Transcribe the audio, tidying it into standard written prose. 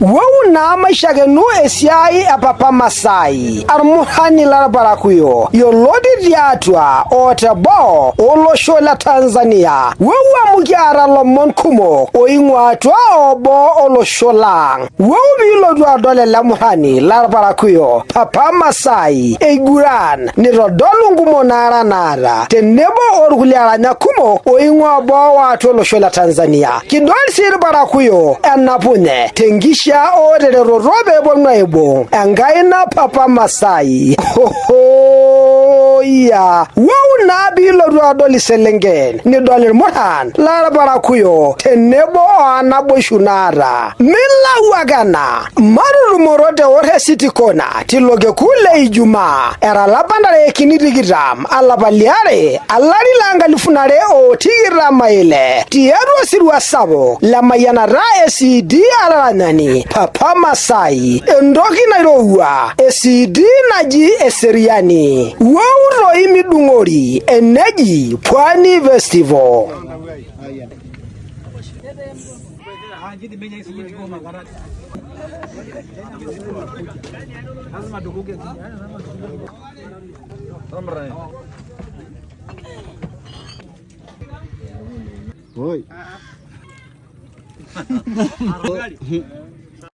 Wau na maishagenu esiai apapa Masai armuhani larabarakuyo yolodi diatwa otebo olosho la Tanzania wau amugiara lomon kumo oingwatwa obo olosho lang wau bilodwa dole la muhani larabarakuyo papa Masai eiguran ni rodolungu monara nara tenebo orguliara nyakumo oingwa bo watu olosho la Tanzania kidol sir barakuyo anapune tengisha orere robe bonwebo angaina papa Masai ya wau na bilodwa doli selengen ni doli mohan larabarakuyo tenebo anaboshunara mila wagana maruru morote ore city kona tiloge kule Ijumaa era lapandare kinirigiram alabaliare alari langa lifunare o tigirama ile tieru sirwa sabo la mayana ra SED alaranyani papa Masai endoki nairowa SED naji eseriani wauro imidungori eneji Pwani Festival Oi.